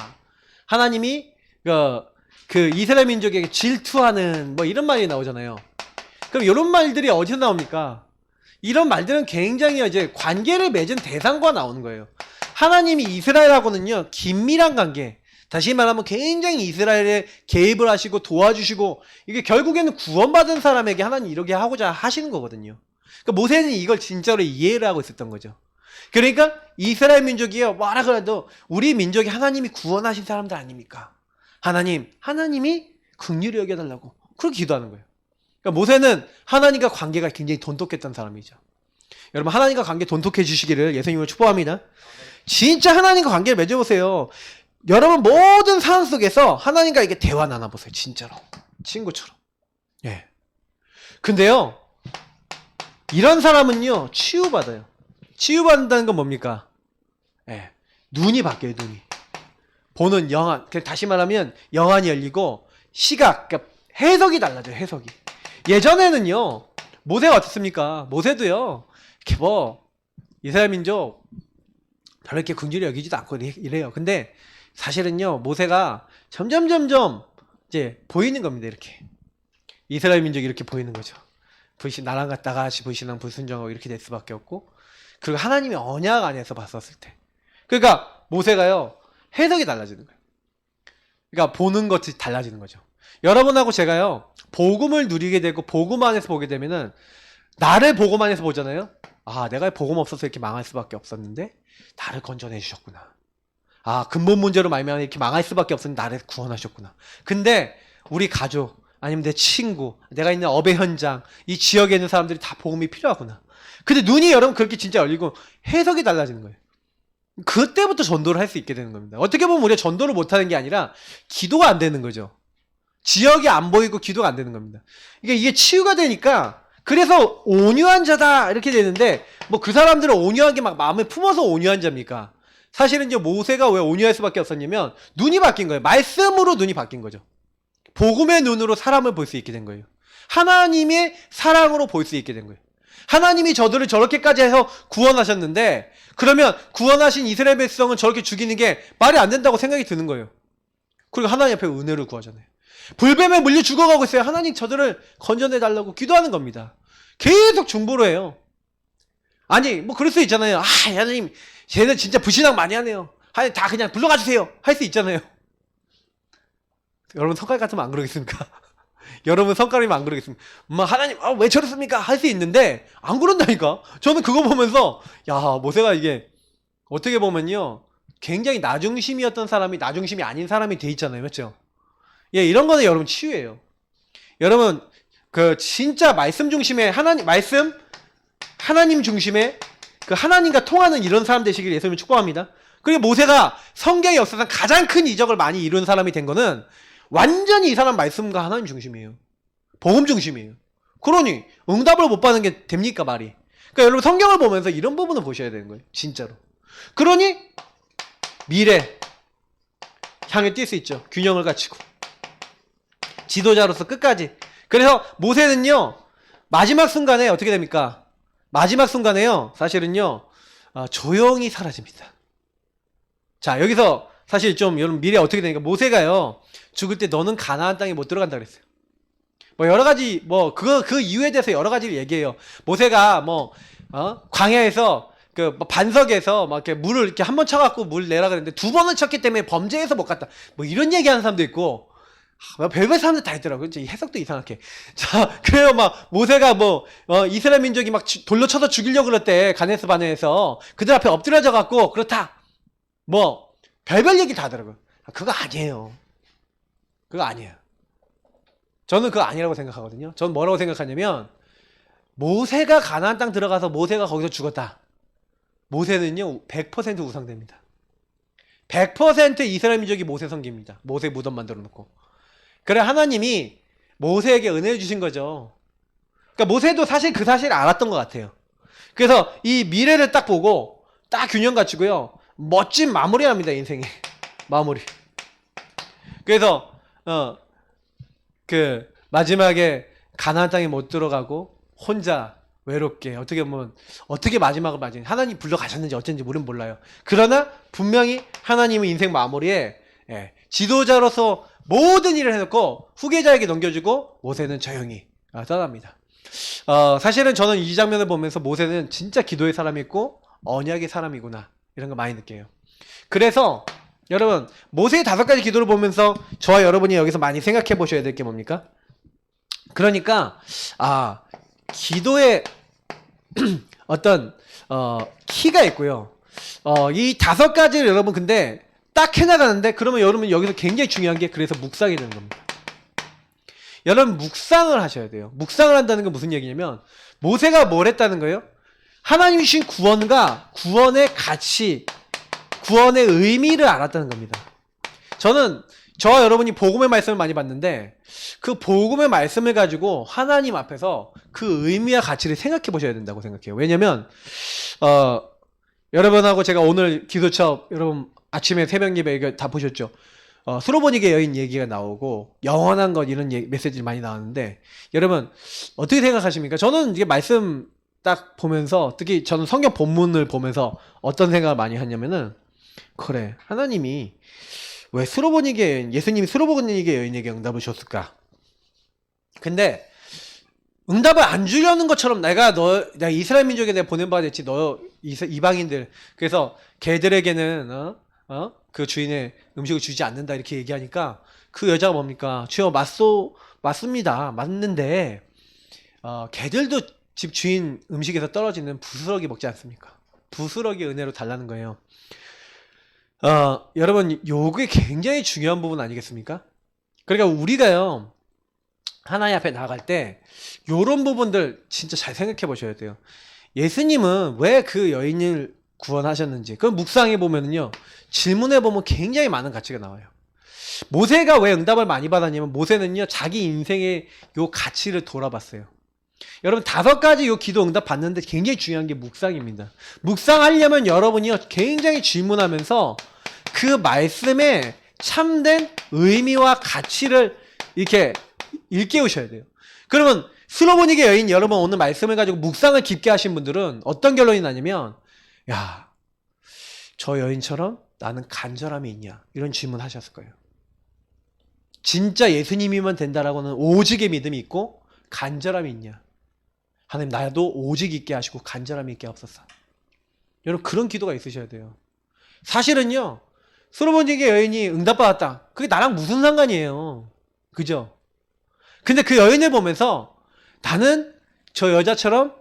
하나님이 그 이스라엘 민족에게 질투하는 뭐 이런 말이 나오잖아요. 그럼 이런 말들이 어디서 나옵니까? 이런 말들은 굉장히 이제 관계를 맺은 대상과 나오는 거예요. 하나님이 이스라엘하고는요, 긴밀한 관계. 다시 말하면 굉장히 이스라엘에 개입을 하시고 도와주시고, 이게 결국에는 구원받은 사람에게 하나님 이렇게 하고자 하시는 거거든요. 그러니까 모세는 이걸 진짜로 이해를 하고 있었던 거죠. 그러니까 이스라엘 민족이요, 뭐라 그래도 우리 민족이 하나님이 구원하신 사람들 아닙니까? 하나님이 긍휼히 여겨달라고 그렇게 기도하는 거예요. 그러니까 모세는 하나님과 관계가 굉장히 돈독했던 사람이죠. 여러분, 하나님과 관계 돈독해지시기를 예수님을 축복합니다. 진짜 하나님과 관계를 맺어보세요. 여러분, 모든 상황 속에서 하나님과 이렇게 대화 나눠보세요. 진짜로. 친구처럼. 예. 근데요, 이런 사람은요, 치유받아요. 치유받는다는 건 뭡니까? 예. 눈이 바뀌어요, 눈이. 보는 영안. 다시 말하면 영안이 열리고 시각, 그러니까 해석이 달라져요, 해석이. 예전에는요, 모세가 어떻습니까? 모세도요, 이렇게 이스라엘 민족 별로 이렇게 긍휼히 여기지도 않고 이래요. 근데 사실은요, 모세가 점점 이제 보이는 겁니다, 이렇게. 이스라엘 민족이 이렇게 보이는 거죠. 나랑 같다가 불신앙, 불순종하고 이렇게 될 수밖에 없고, 그리고 하나님의 언약 안에서 봤었을 때. 그러니까 모세가요, 해석이 달라지는 거예요. 그러니까 보는 것이 달라지는 거죠. 여러분하고 제가요, 복음을 누리게 되고 복음 안에서 보게 되면은 나를 복음 안에서 보잖아요. 아, 내가 복음 없어서 이렇게 망할 수밖에 없었는데 나를 건져내 주셨구나. 아, 근본 문제로 말미암아 이렇게 망할 수밖에 없었는데 나를 구원하셨구나. 근데 우리 가족 아니면 내 친구, 내가 있는 업의 현장, 이 지역에 있는 사람들이 다 복음이 필요하구나. 근데 눈이 여러분 그렇게 진짜 열리고 해석이 달라지는 거예요. 그때부터 전도를 할 수 있게 되는 겁니다. 어떻게 보면 우리가 전도를 못하는 게 아니라 기도가 안 되는 거죠. 지역이 안 보이고 기도가 안 되는 겁니다. 이게 치유가 되니까, 그래서 온유한 자다 이렇게 되는데, 뭐 그 사람들은 온유하게 막 마음에 품어서 온유한 자입니까? 사실은 이제 모세가 왜 온유할 수밖에 없었냐면 눈이 바뀐 거예요. 말씀으로 눈이 바뀐 거죠. 복음의 눈으로 사람을 볼 수 있게 된 거예요. 하나님의 사랑으로 볼 수 있게 된 거예요. 하나님이 저들을 저렇게까지 해서 구원하셨는데, 그러면 구원하신 이스라엘 백성은 저렇게 죽이는 게 말이 안 된다고 생각이 드는 거예요. 그리고 하나님 앞에 은혜를 구하잖아요. 불뱀에 물려 죽어가고 있어요. 하나님 저들을 건져내달라고 기도하는 겁니다. 계속 중보를 해요. 아니, 뭐 그럴 수 있잖아요. 아, 하나님 쟤는 진짜 불신앙 많이 하네요. 하나님 다 그냥 불러가 주세요. 할 수 있잖아요. 여러분 성깔 같으면 안 그러겠습니까? 여러분 성가리면 안 그러겠습니까? 하나님, 왜 저랬습니까? 할 수 있는데, 안 그런다니까? 저는 그거 보면서, 야, 모세가 이게, 어떻게 보면요, 굉장히 나중심이었던 사람이 나중심이 아닌 사람이 돼 있잖아요. 맞죠? 예, 이런 거는 여러분 치유예요. 여러분, 진짜 말씀 중심의, 하나님 중심의, 하나님과 통하는 이런 사람 되시길 예수님을 축복합니다. 그리고 모세가 성경의 역사상 가장 큰 이적을 많이 이룬 사람이 된 거는 완전히 이 사람 말씀과 하나님 중심이에요. 복음 중심이에요. 그러니 응답을 못 받는 게 됩니까 말이. 그러니까 여러분 성경을 보면서 이런 부분을 보셔야 되는 거예요. 진짜로. 그러니 미래 향해 뛸 수 있죠. 균형을 갖추고. 지도자로서 끝까지. 그래서 모세는요. 마지막 순간에 어떻게 됩니까? 마지막 순간에요. 사실은요. 조용히 사라집니다. 자, 여기서 사실 좀 여러분 미래 어떻게 되니까 모세가요. 죽을 때 너는 가나안 땅에 못 들어간다 그랬어요. 여러 가지 그 이유에 대해서 여러 가지를 얘기해요. 모세가 광야에서 반석에서 이렇게 물을 이렇게 한 번 쳐갖고 물 내라 그랬는데 두 번을 쳤기 때문에 범죄해서 못 갔다. 이런 얘기하는 사람도 있고 별별 사람들 다 있더라고요. 이 해석도 이상하게. 자, 그래요. 모세가 이스라엘 민족이 돌로 쳐서 죽이려고 그랬대. 가데스 바네에서 그들 앞에 엎드려져갖고 그렇다. 별별 얘기 다 하더라고요. 그거 아니에요. 그거 아니에요. 저는 그거 아니라고 생각하거든요. 저는 뭐라고 생각하냐면 모세가 가나안 땅 들어가서 모세가 거기서 죽었다. 모세는요 100% 우상됩니다. 100% 이스라엘 민족이 모세 섬깁니다. 모세 무덤 만들어 놓고. 그래 하나님이 모세에게 은혜를 주신 거죠. 그러니까 모세도 사실 그 사실을 알았던 것 같아요. 그래서 이 미래를 딱 보고 딱 균형 갖추고요. 멋진 마무리합니다. 인생에. 마무리. 그래서 마지막에 가나안 땅에 못 들어가고 혼자 외롭게 어떻게 마지막을 맞이했는지 하나님 불러가셨는지 어쩐지 우리는 몰라요. 그러나 분명히 하나님은 인생 마무리에 지도자로서 모든 일을 해놓고 후계자에게 넘겨주고 모세는 조용히 떠납니다. 사실은 저는 이 장면을 보면서 모세는 진짜 기도의 사람이었고 언약의 사람이구나 이런 거 많이 느껴요. 그래서 여러분 모세의 5가지 기도를 보면서 저와 여러분이 여기서 많이 생각해 보셔야 될 게 뭡니까? 그러니까 기도에 어떤 키가 있고요. 이 5가지를 여러분 근데 딱 해나가는데 그러면 여러분 여기서 굉장히 중요한 게 그래서 묵상이 되는 겁니다. 여러분 묵상을 하셔야 돼요. 묵상을 한다는 건 무슨 얘기냐면 모세가 뭘 했다는 거예요? 하나님이 주신 구원과 구원의 가치, 구원의 의미를 알았다는 겁니다. 저는 저와 여러분이 복음의 말씀을 많이 봤는데 그 복음의 말씀을 가지고 하나님 앞에서 그 의미와 가치를 생각해 보셔야 된다고 생각해요. 왜냐면 여러분하고 제가 오늘 기도처 여러분 아침에 새벽 예배 이거 다 보셨죠? 수로보니게 여인 얘기가 나오고 영원한 것 이런 메시지를 많이 나왔는데 여러분 어떻게 생각하십니까? 저는 이게 말씀 딱 보면서 특히 저는 성경 본문을 보면서 어떤 생각을 많이 하냐면은 그래 하나님이 왜 수로보니게 여인 예수님이 수로보니게 여인에게 응답을 줬을까? 근데 응답을 안 주려는 것처럼 내가 이스라엘 민족에 내가 보낸 바 됐지 너 이방인들 그래서 걔들에게는 그 주인의 음식을 주지 않는다 이렇게 얘기하니까 그 여자가 뭡니까? 주여 맞습니다. 맞는데 걔들도 집 주인 음식에서 떨어지는 부스러기 먹지 않습니까? 부스러기 은혜로 달라는 거예요. 여러분 요게 굉장히 중요한 부분 아니겠습니까? 그러니까 우리가요 하나님 앞에 나갈 때 요런 부분들 진짜 잘 생각해 보셔야 돼요. 예수님은 왜 그 여인을 구원하셨는지 그럼 묵상해 보면은요 질문해 보면 굉장히 많은 가치가 나와요. 모세가 왜 응답을 많이 받았냐면 모세는요 자기 인생의 요 가치를 돌아봤어요. 여러분 5가지 요 기도 응답 받는데 굉장히 중요한 게 묵상입니다. 묵상하려면 여러분이요 굉장히 질문하면서 그 말씀에 참된 의미와 가치를 이렇게 일깨우셔야 돼요. 그러면 수로보니게 여인 여러분 오늘 말씀을 가지고 묵상을 깊게 하신 분들은 어떤 결론이 나냐면 야, 저 여인처럼 나는 간절함이 있냐 이런 질문 하셨을 거예요. 진짜 예수님이면 된다라고는 오직의 믿음이 있고 간절함이 있냐 하나님 나도 오직 있게 하시고 간절함이 있게 하옵소서. 여러분 그런 기도가 있으셔야 돼요. 사실은요 수로보니게 여인이 응답받았다 그게 나랑 무슨 상관이에요. 그죠? 근데 그 여인을 보면서 나는 저 여자처럼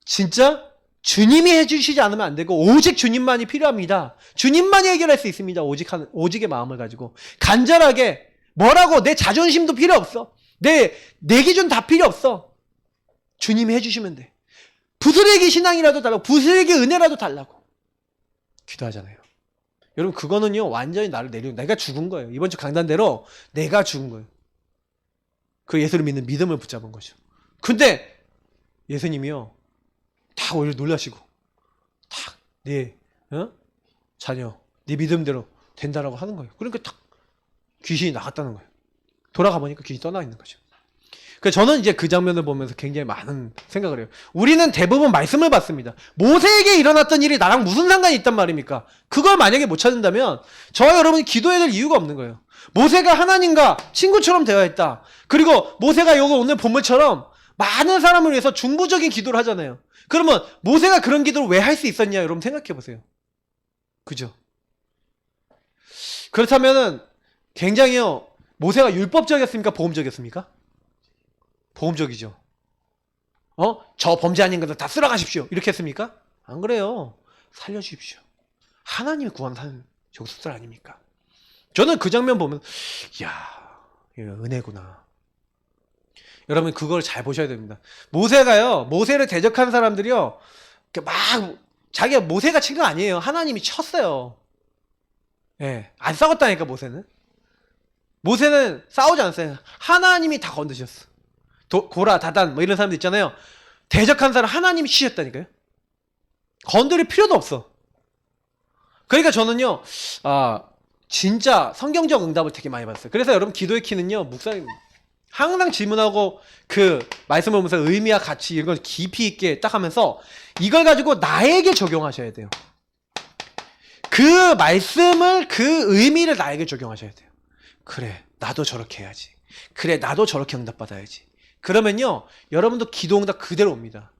진짜 주님이 해주시지 않으면 안 되고 오직 주님만이 필요합니다. 주님만이 해결할 수 있습니다. 오직의 마음을 가지고 간절하게 뭐라고 내 자존심도 필요 없어. 내 기준 다 필요 없어. 주님이 해주시면 돼. 부스레기 신앙이라도 달라고, 부스레기 은혜라도 달라고 기도하잖아요. 여러분 그거는요 완전히 나를 내리는, 내가 죽은 거예요. 이번 주 강단대로 내가 죽은 거예요. 그 예수를 믿는 믿음을 붙잡은 거죠. 근데 예수님이요 다 오히려 놀라시고 딱 네 자녀 네 믿음대로 된다라고 하는 거예요. 그러니까 딱 귀신이 나갔다는 거예요. 돌아가 보니까 귀신이 떠나 있는 거죠. 그래서 저는 이제 그 장면을 보면서 굉장히 많은 생각을 해요. 우리는 대부분 말씀을 받습니다. 모세에게 일어났던 일이 나랑 무슨 상관이 있단 말입니까? 그걸 만약에 못 찾는다면 저와 여러분이 기도해야 될 이유가 없는 거예요. 모세가 하나님과 친구처럼 되어 있다. 그리고 모세가 여기 오늘 본문처럼 많은 사람을 위해서 중부적인 기도를 하잖아요. 그러면 모세가 그런 기도를 왜 할 수 있었냐 여러분 생각해 보세요. 그죠? 그렇다면은 굉장히요 모세가 율법적이었습니까? 보험적이었습니까? 보험적이죠. 저 범죄 아닌 것들 다 쓸어가십시오. 이렇게 했습니까? 안 그래요. 살려주십시오. 하나님이 구원하는 족속들 아닙니까? 저는 그 장면 보면 이야 이거 은혜구나. 여러분 그걸 잘 보셔야 됩니다. 모세가요 모세를 대적한 사람들이요 막 자기가 모세가 친 거 아니에요. 하나님이 쳤어요. 예, 안 싸웠다니까 모세는 싸우지 않았어요. 하나님이 다 건드셨어. 고라 다단 뭐 이런 사람들 있잖아요. 대적한 사람 하나님이 치셨다니까요. 건드릴 필요도 없어. 그러니까 저는요 진짜 성경적 응답을 되게 많이 받았어요. 그래서 여러분 기도의 키는요 묵상입니다. 항상 질문하고 그 말씀을 보면서 의미와 가치 이런 걸 깊이 있게 딱 하면서 이걸 가지고 나에게 적용하셔야 돼요. 그 말씀을 그 의미를 나에게 적용하셔야 돼요. 그래 나도 저렇게 해야지. 그래 나도 저렇게 응답받아야지. 그러면요 여러분도 기도 응답 그대로 옵니다.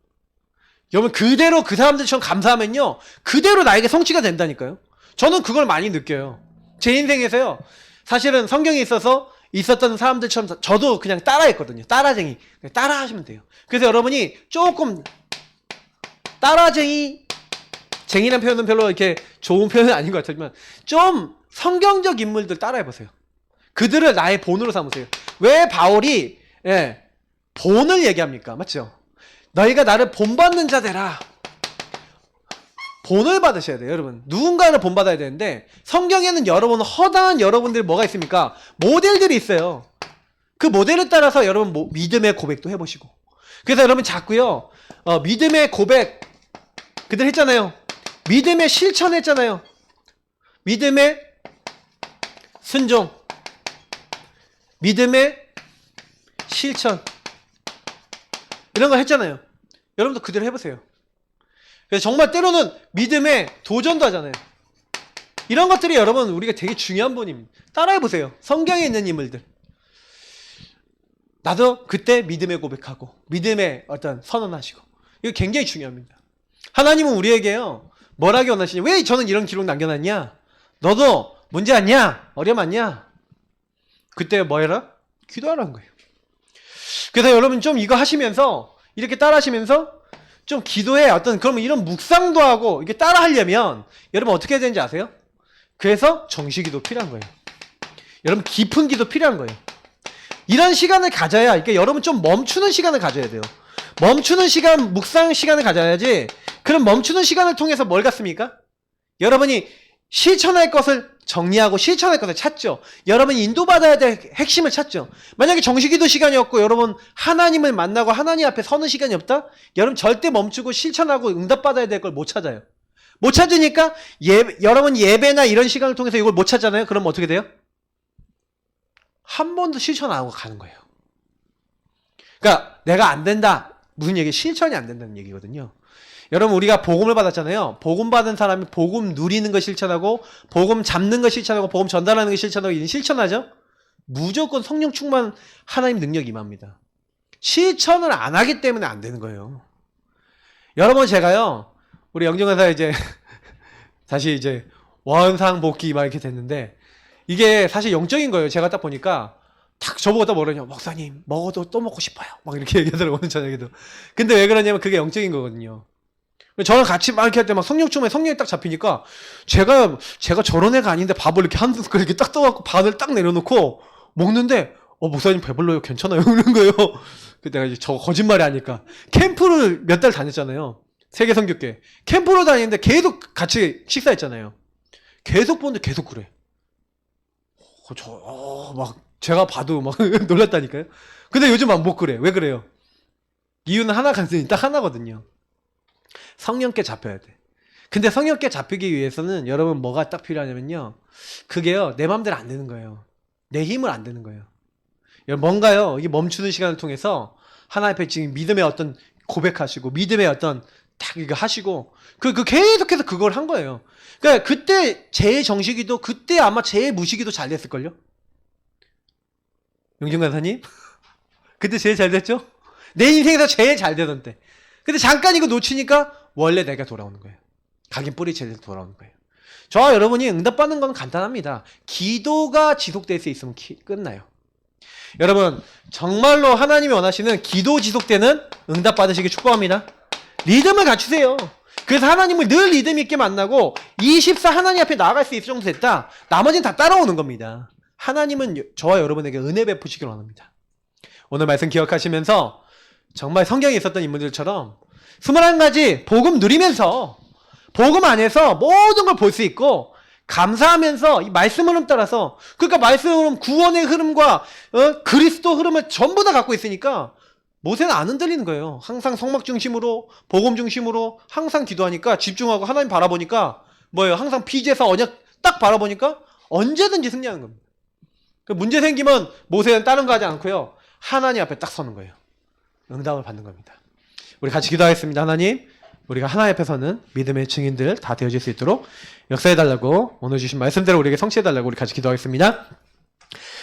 여러분 그대로 그 사람들처럼 감사하면요 그대로 나에게 성취가 된다니까요. 저는 그걸 많이 느껴요. 제 인생에서요 사실은 성경에 있었던 사람들처럼 저도 그냥 따라했거든요. 따라쟁이. 따라하시면 돼요. 그래서 여러분이 조금 쟁이라는 표현은 별로 이렇게 좋은 표현은 아닌 것 같지만 좀 성경적 인물들 따라해보세요. 그들을 나의 본으로 삼으세요. 왜 바울이 본을 얘기합니까? 맞죠? 너희가 나를 본받는 자 되라. 본을 받으셔야 돼요, 여러분. 누군가를 본받아야 되는데 성경에는 여러분 허다한 여러분들이 뭐가 있습니까? 모델들이 있어요. 그 모델에 따라서 여러분 믿음의 고백도 해보시고. 그래서 여러분 자꾸요 믿음의 고백 그들 했잖아요. 믿음의 실천했잖아요. 믿음의 순종, 믿음의 실천 이런 거 했잖아요. 여러분도 그대로 해보세요. 그래서 정말 때로는 믿음의 도전도 하잖아요. 이런 것들이 여러분 우리가 되게 중요한 분입니다. 따라해보세요. 성경에 있는 인물들. 나도 그때 믿음의 고백하고 믿음의 어떤 선언하시고 이거 굉장히 중요합니다. 하나님은 우리에게요 뭐라기 원하시냐? 왜 저는 이런 기록 남겨놨냐? 너도 문제 않냐? 어려움 않냐? 그때 뭐 해라? 기도하라는 거예요. 그래서 여러분 좀 이거 하시면서 이렇게 따라 하시면서 좀 기도해 그러면 이런 묵상도 하고 이게 따라 하려면 여러분 어떻게 해야 되는지 아세요? 그래서 정식기도 필요한 거예요. 여러분 깊은 기도 필요한 거예요. 이런 시간을 가져야 그러니까 여러분 좀 멈추는 시간을 가져야 돼요. 멈추는 시간, 묵상 시간을 가져야지. 그럼 멈추는 시간을 통해서 뭘 갖습니까? 여러분이 실천할 것을 정리하고 실천할 것을 찾죠. 여러분이 인도받아야 될 핵심을 찾죠. 만약에 정식기도 시간이 없고 여러분 하나님을 만나고 하나님 앞에 서는 시간이 없다? 여러분 절대 멈추고 실천하고 응답받아야 될 걸 못 찾아요. 못 찾으니까 여러분 예배나 이런 시간을 통해서 이걸 못 찾잖아요. 그럼 어떻게 돼요? 한 번도 실천 안 하고 가는 거예요. 그러니까 내가 안 된다. 무슨 얘기? 실천이 안 된다는 얘기거든요. 여러분 우리가 복음을 받았잖아요. 복음 받은 사람이 복음 누리는 거 실천하고 복음 잡는 거 실천하고 복음 전달하는 거 실천하고 이런 실천하죠. 무조건 성령 충만 하나님 능력이 임합니다. 실천을 안 하기 때문에 안 되는 거예요. 여러분 제가요 우리 영정회사 이제 다시 이제 원상 복귀 막 이렇게 됐는데 이게 사실 영적인 거예요. 제가 딱 보니까 딱 저보고 또 뭐라냐, 목사님 먹어도 또 먹고 싶어요 막 이렇게 얘기하더라고요. 오늘 저녁에도. 근데 왜 그러냐면 그게 영적인 거거든요. 저랑 같이 막 이렇게 할 때 막 성령 충만에 성령이 딱 잡히니까 제가 저런 애가 아닌데 밥을 이렇게 한 숟갈 이렇게 딱 떠갖고 반을 딱 내려놓고 먹는데 목사님 배불러요 괜찮아요 그런 거예요. 그때가 이제 저 거짓말이 아니까 캠프를 몇 달 다녔잖아요. 세계 선교회 캠프로 다니는데 계속 같이 식사했잖아요. 계속 보는데 계속 그래. 막 제가 봐도 막 놀랐다니까요. 근데 요즘 안 못 그래. 왜 그래요? 이유는 하나 간단히 딱 하나거든요. 성령께 잡혀야 돼. 근데 성령께 잡히기 위해서는 여러분 뭐가 딱 필요하냐면요. 그게요. 내 마음대로 안 되는 거예요. 내 힘을 안 되는 거예요. 뭔가요. 이게 멈추는 시간을 통해서 하나님 앞에 지금 믿음의 어떤 고백하시고 믿음의 어떤 딱 이거 하시고 그 계속해서 그걸 한 거예요. 그러니까 그때 제 정식이도 그때 아마 제 무식이도 잘 됐을걸요? 용준 간사님? 그때 제일 잘 됐죠? 내 인생에서 제일 잘 되던 때. 근데 잠깐 이거 놓치니까 원래 내가 돌아오는 거예요. 각인 뿌리 제대로 돌아오는 거예요. 저와 여러분이 응답받는 건 간단합니다. 기도가 지속될 수 있으면 끝나요. 여러분 정말로 하나님이 원하시는 기도 지속되는 응답 받으시길 축복합니다. 리듬을 갖추세요. 그래서 하나님을 늘 리듬 있게 만나고 24 하나님 앞에 나아갈 수 있을 정도 됐다. 나머지는 다 따라오는 겁니다. 하나님은 저와 여러분에게 은혜 베푸시길 원합니다. 오늘 말씀 기억하시면서 정말 성경에 있었던 인물들처럼 21가지 복음 누리면서 복음 안에서 모든 걸 볼 수 있고 감사하면서 이 말씀 흐름 따라서 그러니까 말씀 흐름 구원의 흐름과 그리스도 흐름을 전부 다 갖고 있으니까 모세는 안 흔들리는 거예요. 항상 성막 중심으로 복음 중심으로 항상 기도하니까 집중하고 하나님 바라보니까 뭐예요? 항상 피제사 언약 딱 바라보니까 언제든지 승리하는 겁니다. 문제 생기면 모세는 다른 거 하지 않고요. 하나님 앞에 딱 서는 거예요. 응답을 받는 겁니다. 우리 같이 기도하겠습니다. 하나님, 우리가 하나님 앞에서는 믿음의 증인들 다 되어질 수 있도록 역사해달라고 오늘 주신 말씀대로 우리에게 성취해달라고 우리 같이 기도하겠습니다.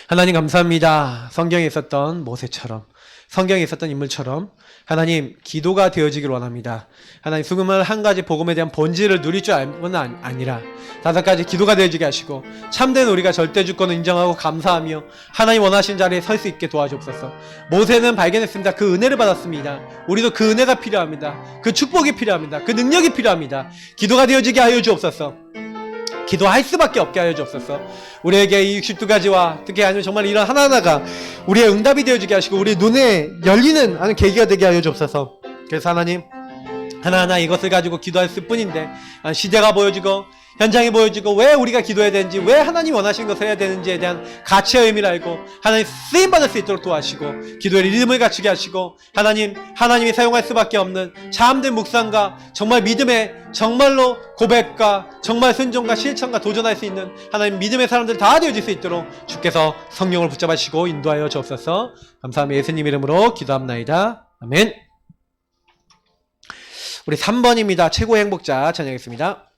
하나님 감사합니다. 성경에 있었던 모세처럼 성경에 있었던 인물처럼 하나님 기도가 되어지길 원합니다. 하나님 21가지 복음에 대한 본질을 누릴 줄 알뿐 아니라 5가지 기도가 되어지게 하시고 참된 우리가 절대 주권을 인정하고 감사하며 하나님 원하신 자리에 설 수 있게 도와주옵소서. 모세는 발견했습니다. 그 은혜를 받았습니다. 우리도 그 은혜가 필요합니다. 그 축복이 필요합니다. 그 능력이 필요합니다. 기도가 되어지게 하여 주옵소서. 기도할 수밖에 없게 하여 주옵소서. 우리에게 이 62가지와 특히 아니면 정말 이런 하나하나가 우리의 응답이 되어지게 하시고 우리 눈에 열리는 하는 계기가 되게 하여 주옵소서. 그래서 하나님 하나하나 이것을 가지고 기도할 뿐인데 시대가 보여지고 현장이 보여지고 왜 우리가 기도해야 되는지 왜 하나님 원하시는 것을 해야 되는지에 대한 가치와 의미를 알고 하나님 쓰임받을 수 있도록 도와주시고 기도의 리듬을 갖추게 하시고 하나님이 사용할 수밖에 없는 참된 묵상과 정말 믿음의 정말로 고백과 정말 순종과 실천과 도전할 수 있는 하나님 믿음의 사람들 다 되어질 수 있도록 주께서 성령을 붙잡으시고 인도하여 주옵소서. 감사하며 예수님 이름으로 기도합나이다. 아멘. 우리 3번입니다. 최고의 행복자 찬양하겠습니다.